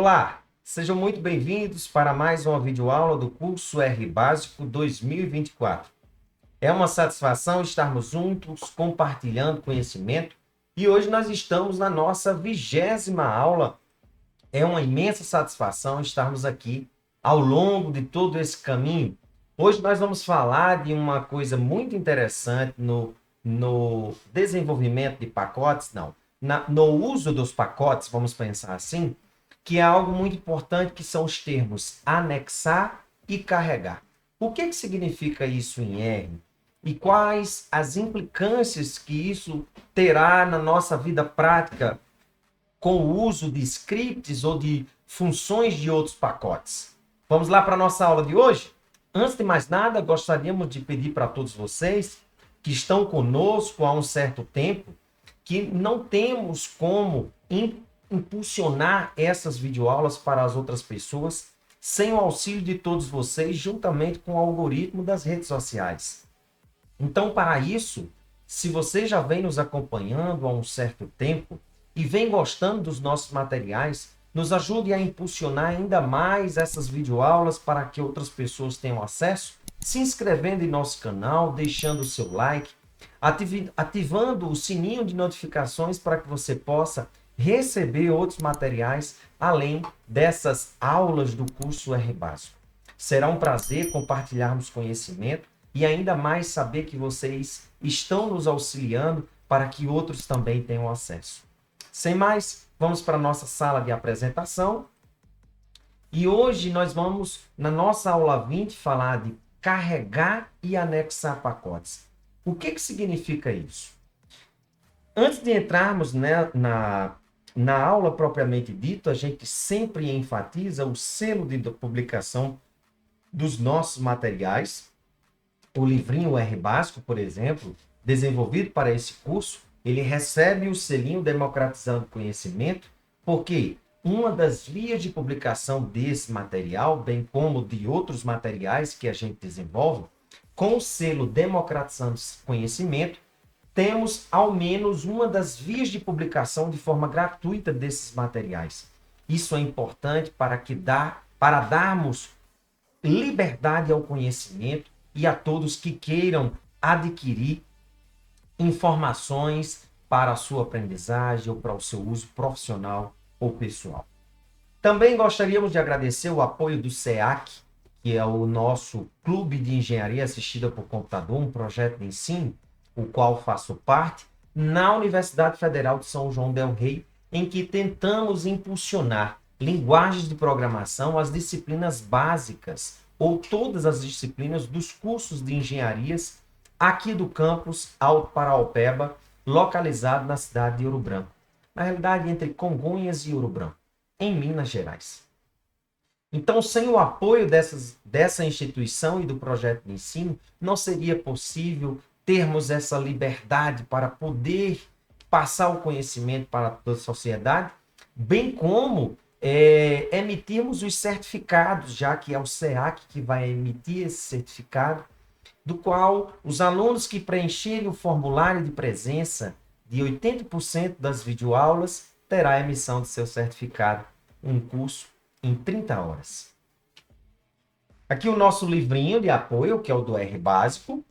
Olá, sejam muito bem-vindos para mais uma videoaula do curso R Básico 2024. É uma satisfação estarmos juntos compartilhando conhecimento e hoje nós estamos na nossa 20ª aula. É uma imensa satisfação estarmos aqui ao longo de todo esse caminho. Hoje nós vamos falar de uma coisa muito interessante no desenvolvimento de pacotes, no uso dos pacotes, vamos pensar assim, que é algo muito importante, que são os termos anexar e carregar. O que significa isso em R? E quais as implicâncias que isso terá na nossa vida prática com o uso de scripts ou de funções de outros pacotes? Vamos lá para a nossa aula de hoje? Antes de mais nada, gostaríamos de pedir para todos vocês que estão conosco há um certo tempo, que não temos como impulsionar essas videoaulas para as outras pessoas sem o auxílio de todos vocês, juntamente com o algoritmo das redes sociais. Então, para isso, se você já vem nos acompanhando há um certo tempo e vem gostando dos nossos materiais, nos ajude a impulsionar ainda mais essas videoaulas para que outras pessoas tenham acesso, se inscrevendo em nosso canal, deixando o seu like, ativando o sininho de notificações para que você possa receber outros materiais além dessas aulas do curso R Básico. Será um prazer compartilharmos conhecimento e ainda mais saber que vocês estão nos auxiliando para que outros também tenham acesso. Sem mais, vamos para a nossa sala de apresentação. E hoje nós vamos, na nossa aula 20, falar de carregar e anexar pacotes. O que significa isso? Antes de entrarmos na aula propriamente dita, a gente sempre enfatiza o selo de publicação dos nossos materiais. O livrinho R Básico, por exemplo, desenvolvido para esse curso, ele recebe o selinho Democratizando Conhecimento, porque uma das vias de publicação desse material, bem como de outros materiais que a gente desenvolve, com o selo Democratizando Conhecimento, temos ao menos uma das vias de publicação de forma gratuita desses materiais. Isso é importante para darmos liberdade ao conhecimento e a todos que queiram adquirir informações para a sua aprendizagem ou para o seu uso profissional ou pessoal. Também gostaríamos de agradecer o apoio do SEAC, que é o nosso Clube de Engenharia Assistida por Computador, um projeto de ensino, o qual faço parte, na Universidade Federal de São João del Rei, em que tentamos impulsionar linguagens de programação, as disciplinas básicas, ou todas as disciplinas dos cursos de engenharias aqui do campus Alto Paraopeba, localizado na cidade de Ouro Branco. Na realidade, entre Congonhas e Ouro Branco, em Minas Gerais. Então, sem o apoio dessa instituição e do projeto de ensino, não seria possível termos essa liberdade para poder passar o conhecimento para toda a sociedade, bem como emitirmos os certificados, já que é o SEAC que vai emitir esse certificado, do qual os alunos que preencherem o formulário de presença de 80% das videoaulas terá a emissão de seu certificado, um curso em 30 horas. Aqui o nosso livrinho de apoio, que é o do R Básico,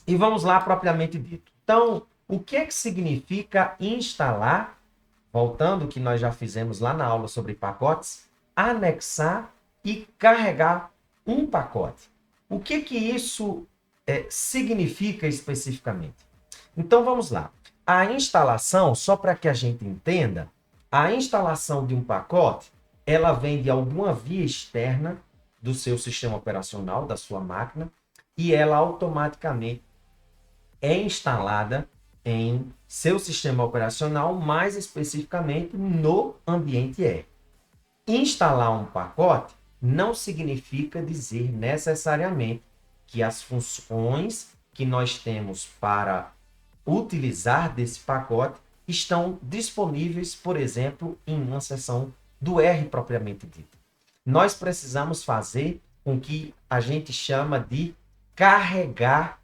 e vamos lá propriamente dito. Então, o que significa instalar, voltando ao que nós já fizemos lá na aula sobre pacotes, anexar e carregar um pacote? O que isso significa especificamente? Então, vamos lá. A instalação, só para que a gente entenda, a instalação de um pacote, ela vem de alguma via externa do seu sistema operacional, da sua máquina, e ela automaticamente é instalada em seu sistema operacional, mais especificamente no ambiente R. Instalar um pacote não significa dizer necessariamente que as funções que nós temos para utilizar desse pacote estão disponíveis, por exemplo, em uma seção do R propriamente dita. Nós precisamos fazer com que a gente chama de carregar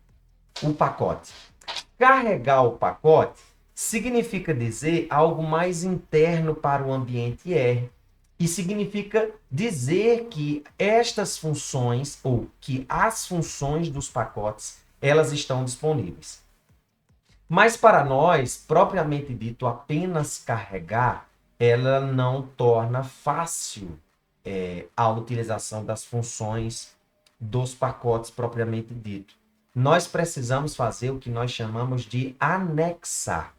o pacote. Carregar o pacote significa dizer algo mais interno para o ambiente R, E significa dizer que estas funções, ou que as funções dos pacotes, elas estão disponíveis. Mas para nós, propriamente dito, apenas carregar, ela não torna fácil a utilização das funções dos pacotes propriamente dito. Nós precisamos fazer o que nós chamamos de anexar.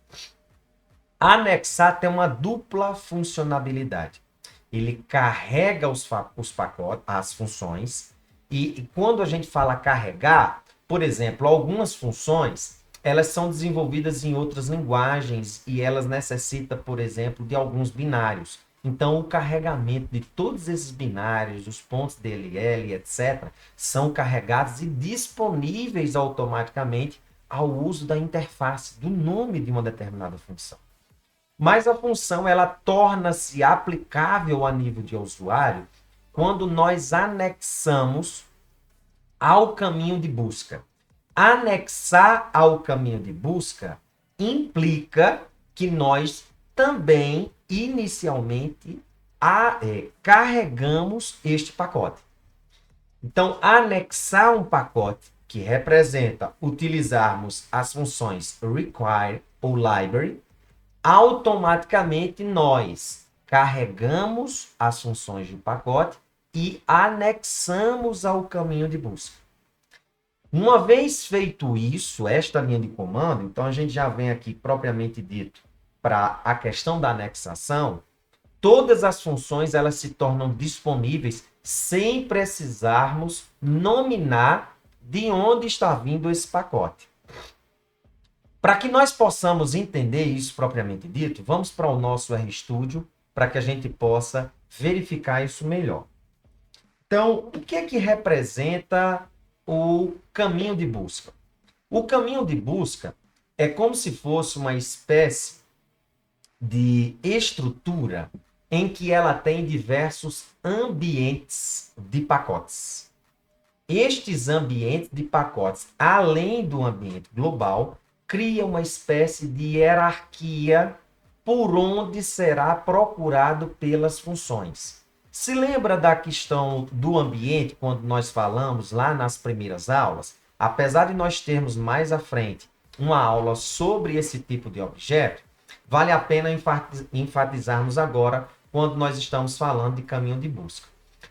Anexar tem uma dupla funcionalidade. Ele carrega os pacotes, as funções, e quando a gente fala carregar, por exemplo, algumas funções, elas são desenvolvidas em outras linguagens e elas necessitam, por exemplo, de alguns binários. Então, o carregamento de todos esses binários, os pontos DLL, etc., são carregados e disponíveis automaticamente ao uso da interface, do nome de uma determinada função. Mas a função ela torna-se aplicável a nível de usuário quando nós anexamos ao caminho de busca. Anexar ao caminho de busca implica que nós também, inicialmente, carregamos este pacote. Então, anexar um pacote que representa utilizarmos as funções require ou library, automaticamente nós carregamos as funções do pacote e anexamos ao caminho de busca. Uma vez feito isso, esta linha de comando, então a gente já vem aqui propriamente dito para a questão da anexação, todas as funções elas se tornam disponíveis sem precisarmos nominar de onde está vindo esse pacote. Para que nós possamos entender isso propriamente dito, vamos para o nosso RStudio para que a gente possa verificar isso melhor. Então, o que é que representa o caminho de busca? O caminho de busca é como se fosse uma espécie de estrutura em que ela tem diversos ambientes de pacotes. Estes ambientes de pacotes, além do ambiente global, cria uma espécie de hierarquia por onde será procurado pelas funções. Se lembra da questão do ambiente, quando nós falamos lá nas primeiras aulas? Apesar de nós termos mais à frente uma aula sobre esse tipo de objeto, vale a pena enfatizarmos agora quando nós estamos falando de caminho de busca.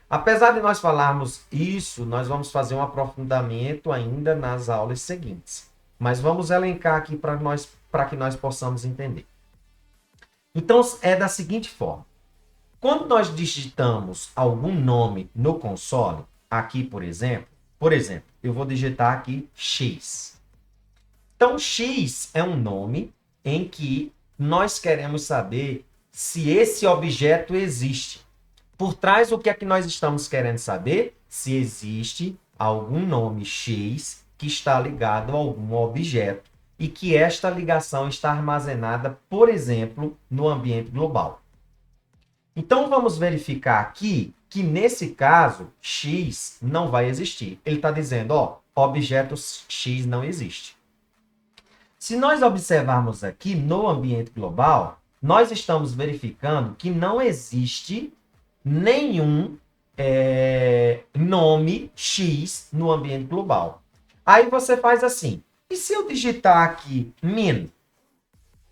Apesar de nós falarmos isso, nós vamos fazer um aprofundamento ainda nas aulas seguintes. Mas vamos elencar aqui para que nós possamos entender. Então, é da seguinte forma. Quando nós digitamos algum nome no console, aqui, por exemplo, eu vou digitar aqui X. Então, X é um nome em que nós queremos saber se esse objeto existe. Por trás, o que é que nós estamos querendo saber? Se existe algum nome X que está ligado a algum objeto e que esta ligação está armazenada, por exemplo, no ambiente global. Então, vamos verificar aqui que, nesse caso, X não vai existir. Ele está dizendo, ó, objeto X não existe. Se nós observarmos aqui no ambiente global, nós estamos verificando que não existe nenhum nome X no ambiente global. Aí você faz assim. E se eu digitar aqui min?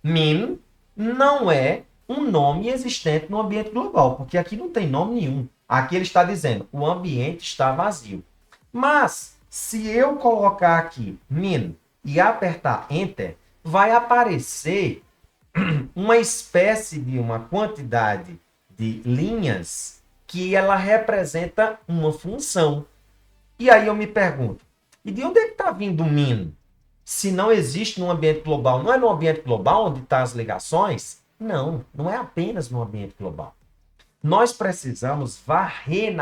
Min não é um nome existente no ambiente global, porque aqui não tem nome nenhum. Aqui ele está dizendo, o ambiente está vazio. Mas, se eu colocar aqui min e apertar Enter, vai aparecer uma espécie de uma quantidade de linhas que ela representa uma função. E aí eu me pergunto, e de onde é que está vindo o min? Se não existe no ambiente global, não é no ambiente global onde estão as ligações? Não, não é apenas no ambiente global. Nós precisamos varrer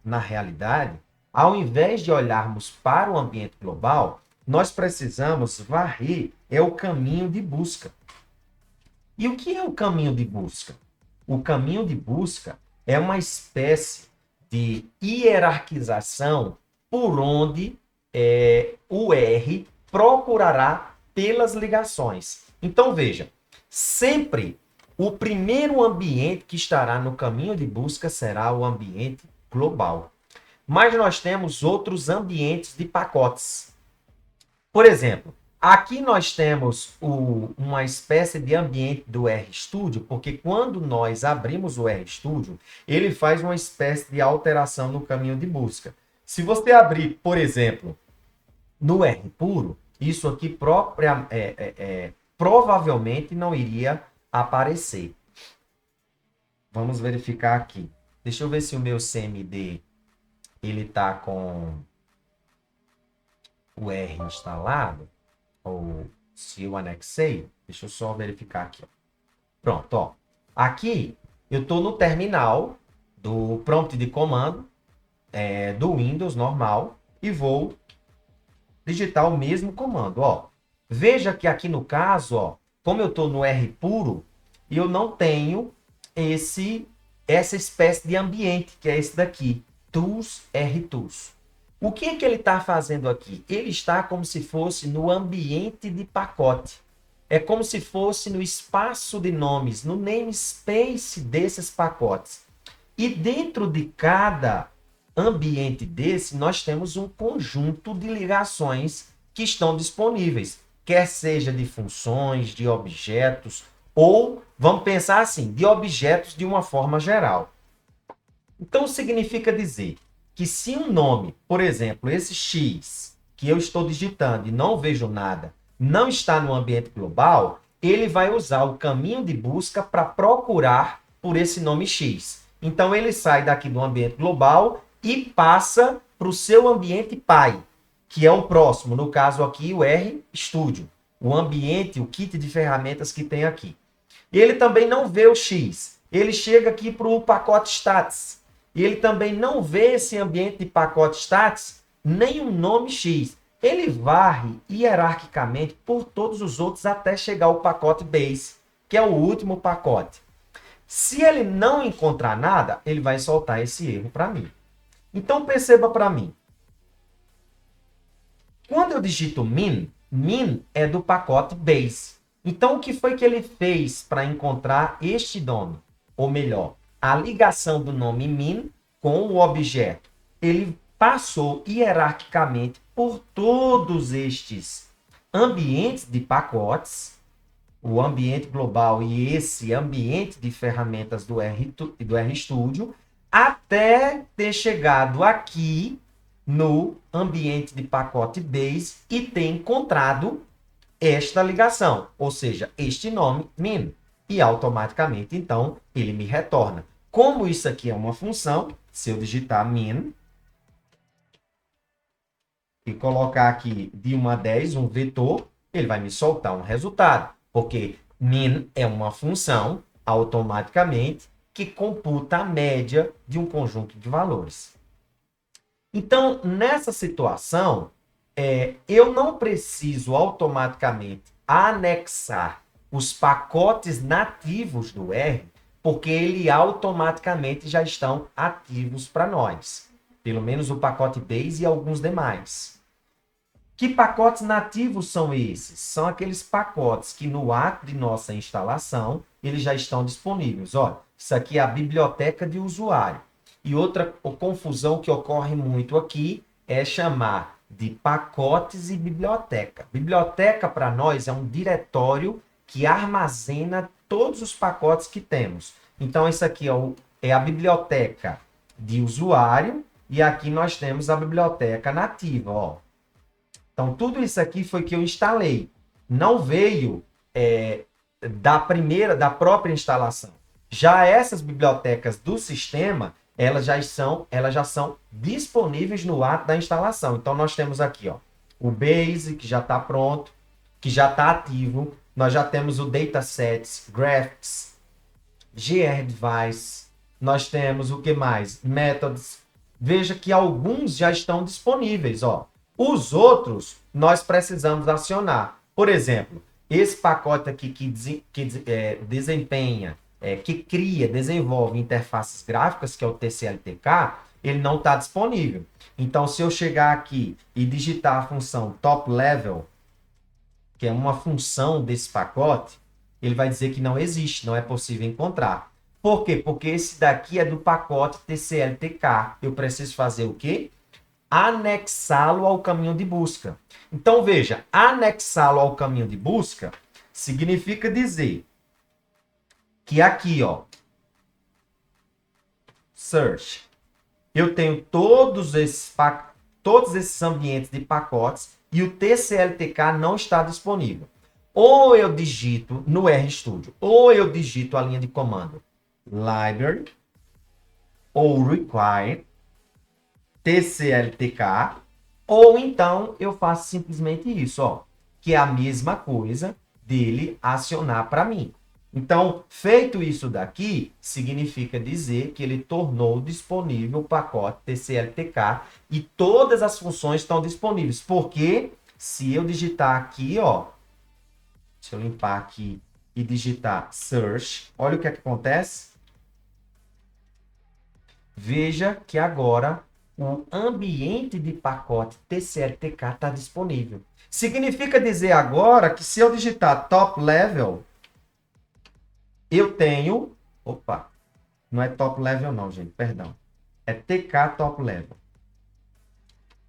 na realidade, ao invés de olharmos para o ambiente global, nós precisamos varrer o caminho de busca. E o que é o caminho de busca? O caminho de busca é uma espécie de hierarquização por onde o R procurará pelas ligações. Então, veja, sempre O primeiro ambiente que estará no caminho de busca será o ambiente global. Mas nós temos outros ambientes de pacotes. Por exemplo, aqui nós temos uma espécie de ambiente do RStudio, porque quando nós abrimos o RStudio, ele faz uma espécie de alteração no caminho de busca. Se você abrir, por exemplo, no R puro, isso aqui provavelmente não iria aparecer. Vamos verificar aqui. Deixa eu ver se o meu CMD ele está com o R instalado, ou se eu anexei. Deixa eu só verificar aqui. Pronto, ó. Aqui eu estou no terminal do prompt de comando do Windows normal e vou digitar o mesmo comando, ó. Veja que aqui no caso, ó, como eu estou no R puro, eu não tenho essa espécie de ambiente, que é esse daqui, Tools RTools. O que é que ele está fazendo aqui? Ele está como se fosse no ambiente de pacote. É como se fosse no espaço de nomes, no namespace desses pacotes. E dentro de cada ambiente desse, nós temos um conjunto de ligações que estão disponíveis, quer seja de funções, de objetos, ou, vamos pensar assim, de objetos de uma forma geral. Então, significa dizer que se um nome, por exemplo, esse X, que eu estou digitando e não vejo nada, não está no ambiente global, ele vai usar o caminho de busca para procurar por esse nome X. Então, ele sai daqui do ambiente global e passa para o seu ambiente pai, que é o próximo, no caso aqui, o RStudio, o ambiente, o kit de ferramentas que tem aqui. Ele também não vê o X, ele chega aqui para o pacote stats, e ele também não vê esse ambiente de pacote stats, nem o nome X. Ele varre hierarquicamente por todos os outros até chegar ao pacote base, que é o último pacote. Se ele não encontrar nada, ele vai soltar esse erro para mim. Então, perceba para mim. Quando eu digito min é do pacote base. Então, o que foi que ele fez para encontrar este nome? Ou melhor, a ligação do nome min com o objeto. Ele passou hierarquicamente por todos estes ambientes de pacotes, o ambiente global e esse ambiente de ferramentas do RStudio, até ter chegado aqui no ambiente de pacote base e ter encontrado esta ligação, ou seja, este nome min. E automaticamente, então, ele me retorna. Como isso aqui é uma função, se eu digitar min e colocar aqui de 1 a 10, um vetor, ele vai me soltar um resultado, porque min é uma função, automaticamente, que computa a média de um conjunto de valores. Então, nessa situação, eu não preciso automaticamente anexar os pacotes nativos do R, porque ele automaticamente já estão ativos para nós. Pelo menos o pacote base e alguns demais. Que pacotes nativos são esses? São aqueles pacotes que no ato de nossa instalação, eles já estão disponíveis. Olha, isso aqui é a biblioteca de usuário. E outra confusão que ocorre muito aqui é chamar de pacotes e biblioteca. Biblioteca, para nós, é um diretório que armazena todos os pacotes que temos. Então, isso aqui é a biblioteca de usuário e aqui nós temos a biblioteca nativa. Ó. Então, tudo isso aqui foi que eu instalei. Não veio da própria instalação. Já essas bibliotecas do sistema, elas já são disponíveis no ato da instalação. Então, nós temos aqui ó, o Base, que já está pronto, que já está ativo. Nós já temos o Datasets, Graphics, GRDevice. Nós temos o que mais? Methods. Veja que alguns já estão disponíveis. Ó. Os outros, nós precisamos acionar. Por exemplo, esse pacote aqui que desenvolve interfaces gráficas, que é o TCLTK, ele não está disponível. Então, se eu chegar aqui e digitar a função top level, que é uma função desse pacote, ele vai dizer que não existe, não é possível encontrar. Por quê? Porque esse daqui é do pacote TCL/TK. Eu preciso fazer o quê? Anexá-lo ao caminho de busca. Então, veja, anexá-lo ao caminho de busca significa dizer que aqui, ó, search, eu tenho todos esses ambientes de pacotes e o TCL/TK não está disponível. Ou eu digito no RStudio, ou eu digito a linha de comando library ou require TCL/TK, ou então eu faço simplesmente isso, ó, que é a mesma coisa dele acionar para mim. Então, feito isso daqui, significa dizer que ele tornou disponível o pacote TCL/TK e todas as funções estão disponíveis. Porque se eu digitar aqui, ó, deixa eu limpar aqui e digitar search, olha o que acontece. Veja que agora o ambiente de pacote TCL/TK está disponível. Significa dizer agora que se eu digitar top level, eu tenho... Opa, não é top level não, gente, perdão. É TK top level.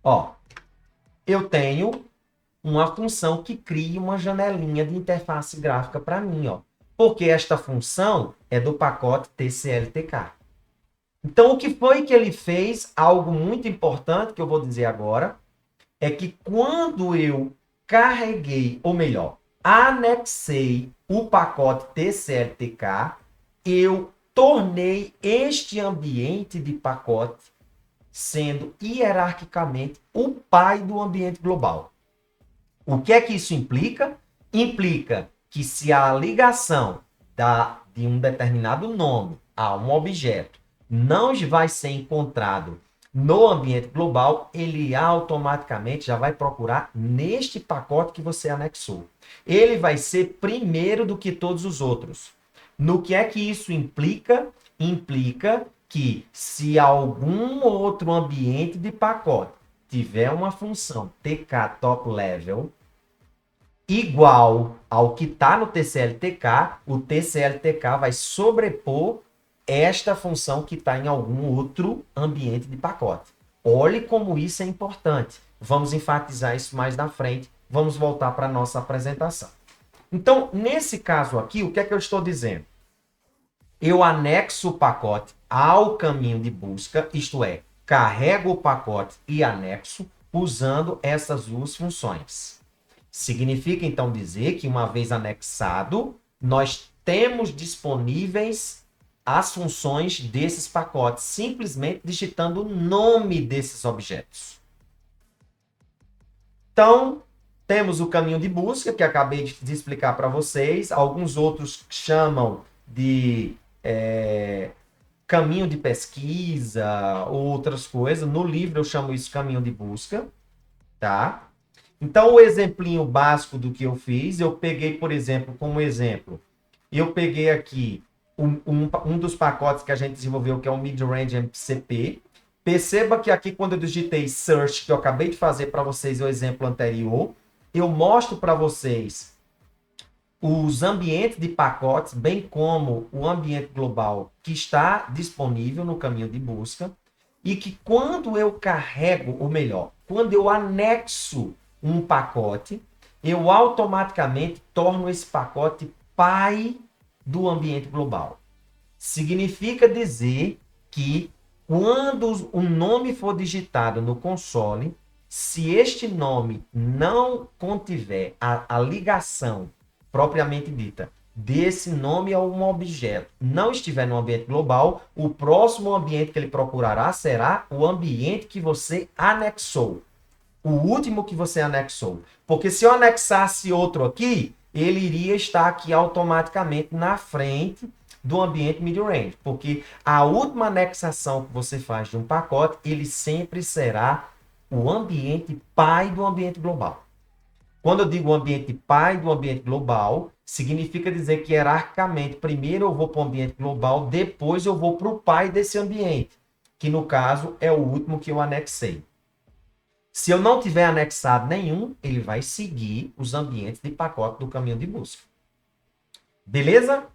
Ó, eu tenho uma função que cria uma janelinha de interface gráfica para mim, ó. Porque esta função é do pacote TCL/TK. Então, o que foi que ele fez? Algo muito importante que eu vou dizer agora, é que quando eu carreguei, ou melhor, anexei o pacote TCL/TK, eu tornei este ambiente de pacote sendo hierarquicamente o pai do ambiente global. O que é que isso implica? Implica que se a ligação de um determinado nome a um objeto não vai ser encontrado no ambiente global, ele automaticamente já vai procurar neste pacote que você anexou. Ele vai ser primeiro do que todos os outros. No que é que isso implica? Implica que se algum outro ambiente de pacote tiver uma função TK top level igual ao que está no TCL/TK, o TCL/TK vai sobrepor esta função que está em algum outro ambiente de pacote. Olhe como isso é importante. Vamos enfatizar isso mais na frente. Vamos voltar para a nossa apresentação. Então, nesse caso aqui, o que é que eu estou dizendo? Eu anexo o pacote ao caminho de busca, isto é, carrego o pacote e anexo usando essas duas funções. Significa, então, dizer que, uma vez anexado, nós temos disponíveis as funções desses pacotes, simplesmente digitando o nome desses objetos. Então, temos o caminho de busca, que acabei de explicar para vocês. Alguns outros chamam de caminho de pesquisa, ou outras coisas. No livro eu chamo isso caminho de busca, tá? Então, o exemplinho básico do que eu fiz, eu peguei, por exemplo, como exemplo, eu peguei aqui um dos pacotes que a gente desenvolveu, que é o Mid-Range MCP. Perceba que aqui, quando eu digitei Search, que eu acabei de fazer para vocês o exemplo anterior, eu mostro para vocês os ambientes de pacotes, bem como o ambiente global que está disponível no caminho de busca, e que quando eu carrego, ou melhor, quando eu anexo um pacote, eu automaticamente torno esse pacote pai do ambiente global. Significa dizer que quando um nome for digitado no console, se este nome não contiver a ligação propriamente dita desse nome a um objeto, não estiver no ambiente global, o próximo ambiente que ele procurará será o ambiente que você anexou. O último que você anexou. Porque se eu anexasse outro aqui, ele iria estar aqui automaticamente na frente do ambiente mid-range. Porque a última anexação que você faz de um pacote, ele sempre será o ambiente pai do ambiente global. Quando eu digo ambiente pai do ambiente global, significa dizer que hierarquicamente, primeiro eu vou para o ambiente global, depois eu vou para o pai desse ambiente, que no caso é o último que eu anexei. Se eu não tiver anexado nenhum, ele vai seguir os ambientes de pacote do caminho de busca. Beleza?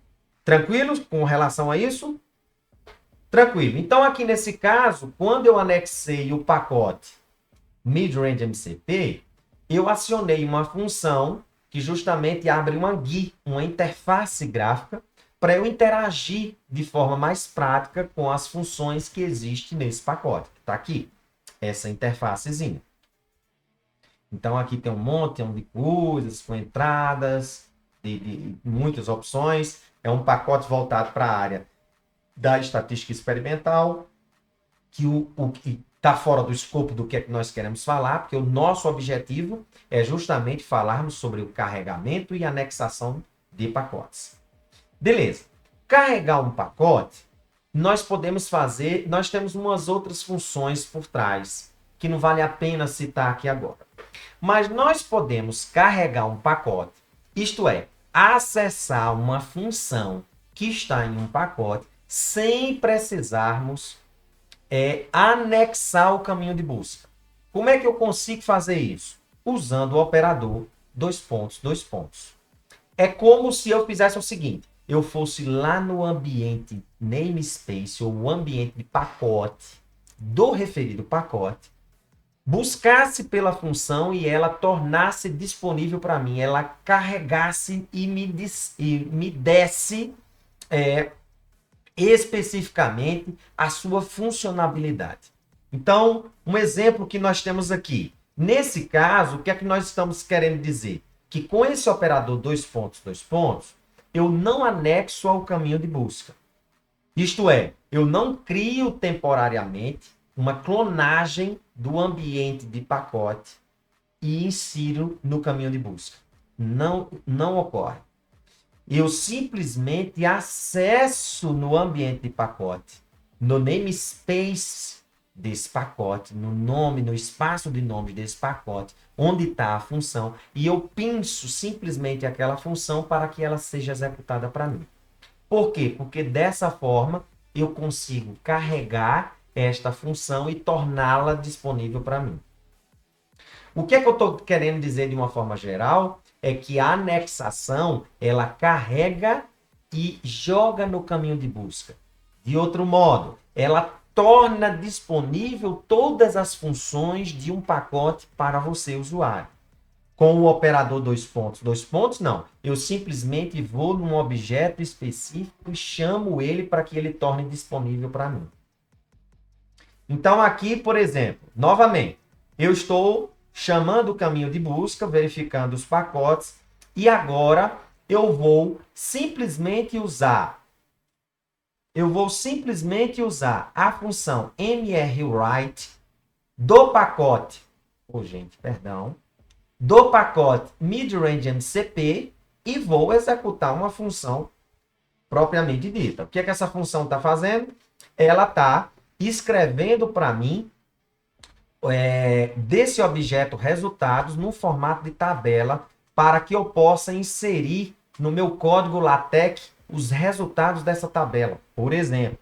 Tranquilos com relação a isso? Tranquilo. Então, aqui nesse caso, quando eu anexei o pacote Midrange MCP, eu acionei uma função que justamente abre uma GUI, uma interface gráfica, para eu interagir de forma mais prática com as funções que existem nesse pacote. Está aqui, essa interfacezinha. Então, aqui tem um monte de coisas, com entradas, de muitas opções. É um pacote voltado para a área da estatística experimental, que o que está fora do escopo do que é que nós queremos falar, porque o nosso objetivo é justamente falarmos sobre o carregamento e anexação de pacotes. Beleza. Carregar um pacote, nós podemos fazer, nós temos umas outras funções por trás, que não vale a pena citar aqui agora. Mas nós podemos carregar um pacote, isto é, acessar uma função que está em um pacote sem precisarmos anexar o caminho de busca. Como é que eu consigo fazer isso? Usando o operador dois pontos. É como se eu fizesse o seguinte, eu fosse lá no ambiente namespace ou o ambiente de pacote do referido pacote, buscasse pela função e ela tornasse disponível para mim, ela carregasse e me desse especificamente a sua funcionalidade. Então, um exemplo que nós temos aqui. Nesse caso, o que é que nós estamos querendo dizer? Que com esse operador dois pontos, eu não anexo ao caminho de busca. Isto é, eu não crio temporariamente uma clonagem do ambiente de pacote e insiro no caminho de busca. Não ocorre. Eu simplesmente acesso no ambiente de pacote, no namespace desse pacote, no nome, no espaço de nome desse pacote, onde está a função, e eu pinço simplesmente aquela função para que ela seja executada para mim. Por quê? Porque dessa forma eu consigo carregar esta função e torná-la disponível para mim. O que é que eu estou querendo dizer de uma forma geral? É que a anexação, ela carrega e joga no caminho de busca. De outro modo, ela torna disponível todas as funções de um pacote para você, usuário. Com o operador dois pontos, não. Eu simplesmente vou num objeto específico e chamo ele para que ele torne disponível para mim. Então, aqui, por exemplo, novamente, eu estou chamando o caminho de busca, verificando os pacotes, e agora eu vou simplesmente usar a função mrWrite do pacote, do pacote midrange MCP e vou executar uma função propriamente dita. O que é que essa função está fazendo? Ela está escrevendo para mim desse objeto resultados no formato de tabela para que eu possa inserir no meu código LaTeX os resultados dessa tabela, por exemplo.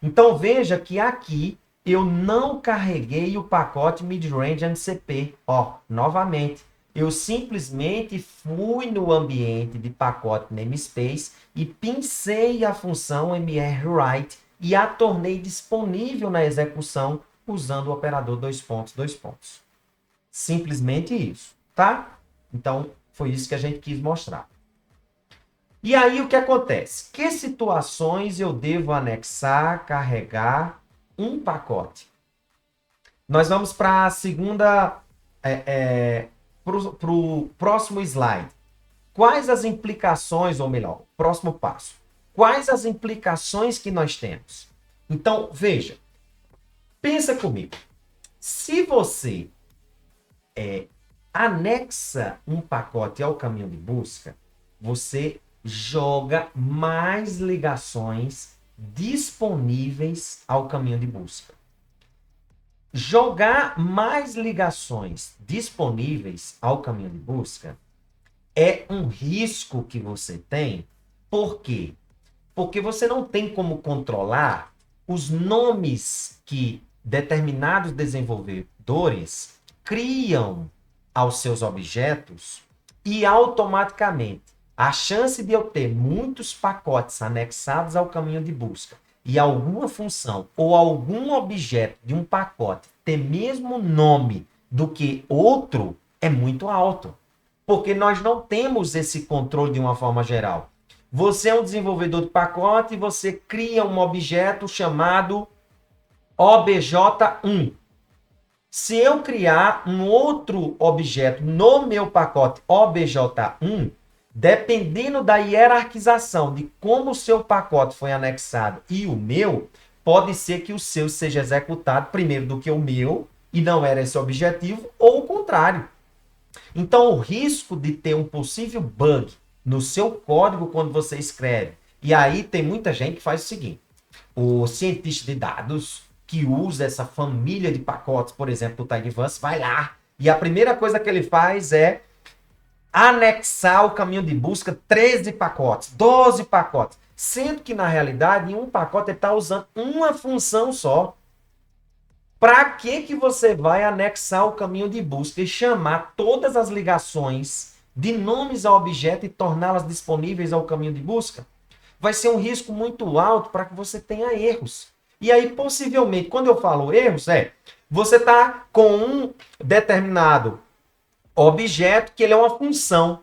Então veja que aqui eu não carreguei o pacote midrange MCP. Novamente, eu simplesmente fui no ambiente de pacote namespace e pincei a função mrWrite e a tornei disponível na execução usando o operador dois pontos. Simplesmente isso, tá? Então, foi isso que a gente quis mostrar. E aí, o que acontece? Que situações eu devo anexar, carregar um pacote? Nós vamos para a segunda, para o próximo slide. Quais as implicações, ou melhor, próximo passo. Quais as implicações que nós temos? Então, veja. Pensa comigo. Se você anexa um pacote ao caminho de busca, você joga mais ligações disponíveis ao caminho de busca. Jogar mais ligações disponíveis ao caminho de busca é um risco que você tem. Por quê? Porque você não tem como controlar os nomes que determinados desenvolvedores criam aos seus objetos e automaticamente A chance de eu ter muitos pacotes anexados ao caminho de busca e alguma função ou algum objeto de um pacote ter mesmo nome do que outro é muito alto. Porque nós não temos esse controle de uma forma geral. Você é um desenvolvedor de pacote e você cria um objeto chamado obj1. Se eu criar um outro objeto no meu pacote obj1, dependendo da hierarquização de como o seu pacote foi anexado e o meu, pode ser que o seu seja executado primeiro do que o meu, e não era esse o objetivo, ou o contrário. Então, o risco de ter um possível bug no seu código quando você escreve, e aí tem muita gente que faz o seguinte, o cientista de dados que usa essa família de pacotes, por exemplo, do TidyVance, vai lá, e a primeira coisa que ele faz é anexar o caminho de busca 13 pacotes, 12 pacotes, sendo que, na realidade, em um pacote ele está usando uma função só. Para que você vai anexar o caminho de busca e chamar todas as ligações de nomes a objeto e torná-las disponíveis ao caminho de busca? Vai ser um risco muito alto para que você tenha erros. E aí, possivelmente, quando eu falo erros, você está com um determinado objeto que ele é uma função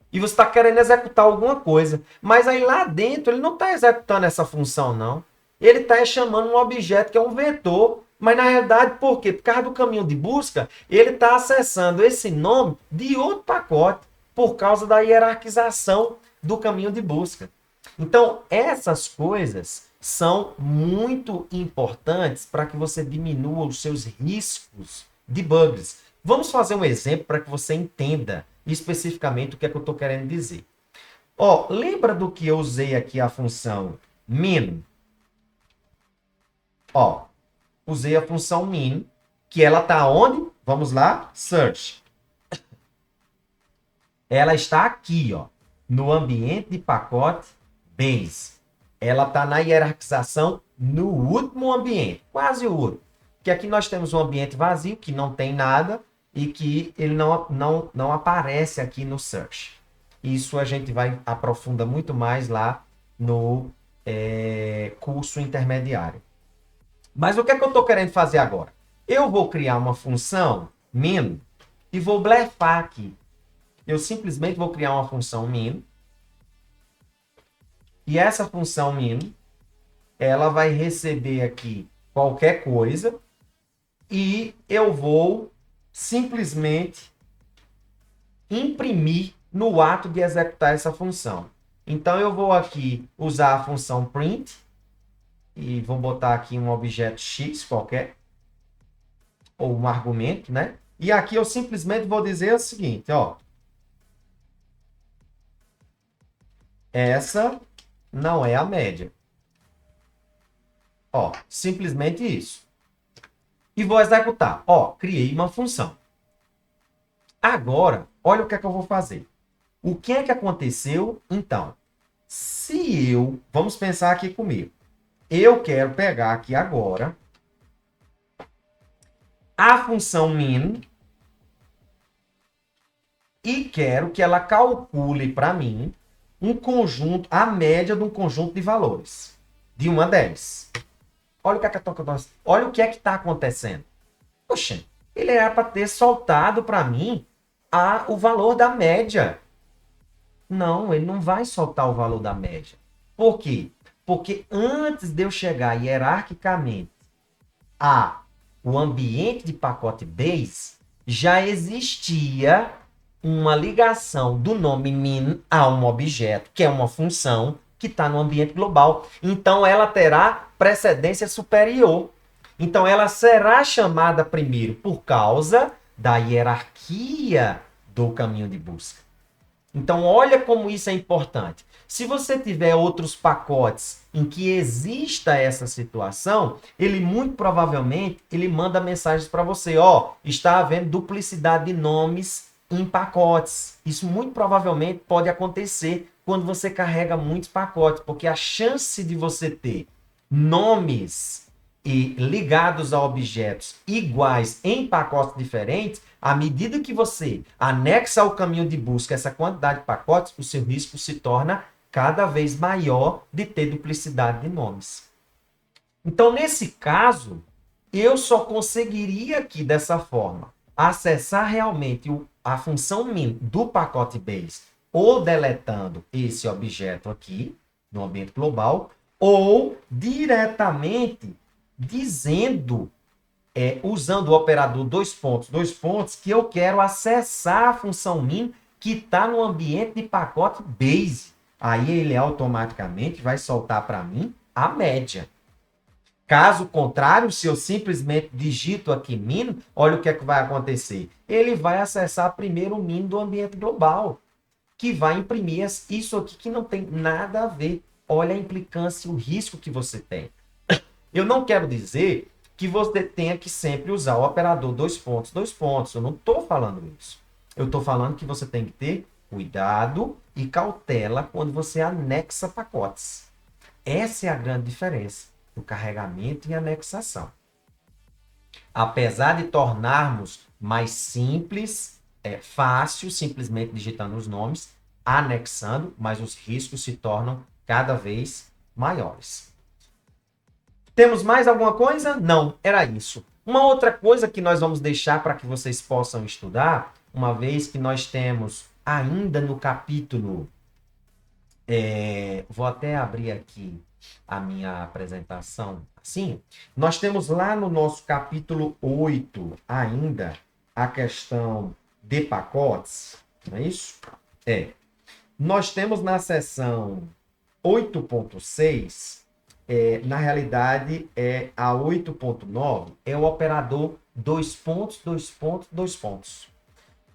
e você está querendo executar alguma coisa, mas aí lá dentro ele não está executando essa função, não. Ele está chamando um objeto que é um vetor, mas na realidade, por quê? Por causa do caminho de busca, ele está acessando esse nome de outro pacote, por causa da hierarquização do caminho de busca. Então, essas coisas são muito importantes para que você diminua os seus riscos de bugs. Vamos fazer um exemplo para que você entenda especificamente o que é que eu estou querendo dizer. Lembra do que eu usei aqui a função min? Usei a função min, que ela está onde? Vamos lá, search. Ela está aqui, no ambiente de pacote base. Ela está na hierarquização no último ambiente, quase o último. Que aqui nós temos um ambiente vazio, que não tem nada, e que ele não aparece aqui no search. Isso a gente vai aprofundar muito mais lá no curso intermediário. Mas o que é que eu estou querendo fazer agora? Eu vou criar uma função min e vou blefar aqui. Eu simplesmente vou criar uma função min. E essa função min, ela vai receber aqui qualquer coisa. E eu vou simplesmente imprimir no ato de executar essa função. Então, eu vou aqui usar a função print. E vou botar aqui um objeto X qualquer. Ou um argumento, né? E aqui eu simplesmente vou dizer o seguinte, essa não é a média. Simplesmente isso. E vou executar. Criei uma função. Agora, olha o que é que eu vou fazer. O que é que aconteceu? Então, vamos pensar aqui comigo. Eu quero pegar aqui agora a função min e quero que ela calcule para mim a média de um conjunto de valores, de 1 a 10. Olha o que é que está acontecendo. Poxa, ele era para ter soltado para mim o valor da média. Não, ele não vai soltar o valor da média. Por quê? Porque antes de eu chegar hierarquicamente o ambiente de pacote base, já existia uma ligação do nome min a um objeto, que é uma função que está no ambiente global. Então, ela terá precedência superior. Então, ela será chamada primeiro por causa da hierarquia do caminho de busca. Então, olha como isso é importante. Se você tiver outros pacotes em que exista essa situação, ele muito provavelmente ele manda mensagens para você, está havendo duplicidade de nomes em pacotes. Isso muito provavelmente pode acontecer quando você carrega muitos pacotes, porque a chance de você ter nomes e ligados a objetos iguais em pacotes diferentes, à medida que você anexa ao caminho de busca essa quantidade de pacotes, o seu risco se torna cada vez maior de ter duplicidade de nomes. Então, nesse caso, eu só conseguiria aqui, dessa forma, acessar realmente a função min do pacote base, ou deletando esse objeto aqui, no ambiente global, ou diretamente dizendo, usando o operador dois pontos, que eu quero acessar a função min que está no ambiente de pacote base. Aí ele automaticamente vai soltar para mim a média. Caso contrário, se eu simplesmente digito aqui min, olha o que é que vai acontecer. Ele vai acessar primeiro o min do ambiente global, que vai imprimir isso aqui que não tem nada a ver. Olha a implicância, o risco que você tem. Eu não quero dizer que você tenha que sempre usar o operador dois pontos. Eu não estou falando isso. Eu estou falando que você tem que ter cuidado e cautela quando você anexa pacotes. Essa é a grande diferença do carregamento e anexação. Apesar de tornarmos mais simples, fácil, simplesmente digitando os nomes, anexando, mas os riscos se tornam cada vez maiores. Temos mais alguma coisa? Não, era isso. Uma outra coisa que nós vamos deixar para que vocês possam estudar, uma vez que nós temos ainda no capítulo... vou até abrir aqui a minha apresentação assim. Nós temos lá no nosso capítulo 8 ainda a questão de pacotes, não é isso? Nós temos na seção 8.6, na realidade, a 8.9 é o operador dois pontos.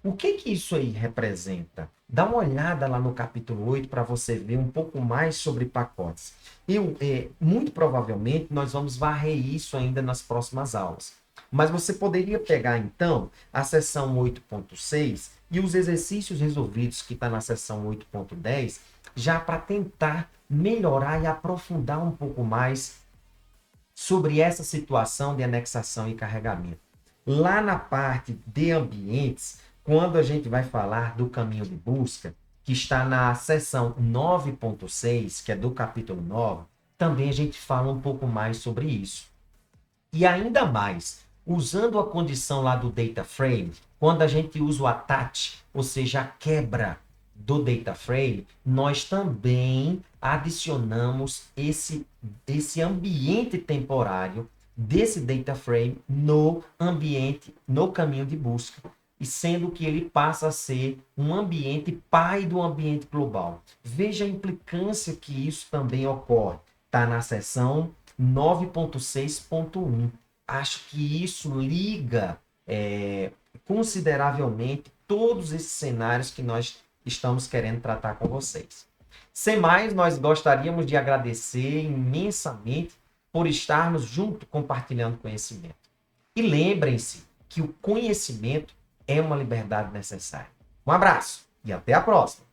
O que isso aí representa? Dá uma olhada lá no capítulo 8 para você ver um pouco mais sobre pacotes. Muito provavelmente nós vamos varrer isso ainda nas próximas aulas. Mas você poderia pegar, então, a seção 8.6 e os exercícios resolvidos que está na seção 8.10, já para tentar melhorar e aprofundar um pouco mais sobre essa situação de anexação e carregamento. Lá na parte de ambientes, quando a gente vai falar do caminho de busca, que está na seção 9.6, que é do capítulo 9, também a gente fala um pouco mais sobre isso. E ainda mais, usando a condição lá do data frame, quando a gente usa o attach, ou seja, a quebra do data frame, nós também adicionamos esse ambiente temporário desse data frame no ambiente, no caminho de busca, e sendo que ele passa a ser um ambiente pai do ambiente global. Veja a implicância que isso também ocorre. Está na seção 9.6.1. Acho que isso liga consideravelmente todos esses cenários que nós estamos querendo tratar com vocês. Sem mais, nós gostaríamos de agradecer imensamente por estarmos juntos compartilhando conhecimento. E lembrem-se que o conhecimento é uma liberdade necessária. Um abraço e até a próxima!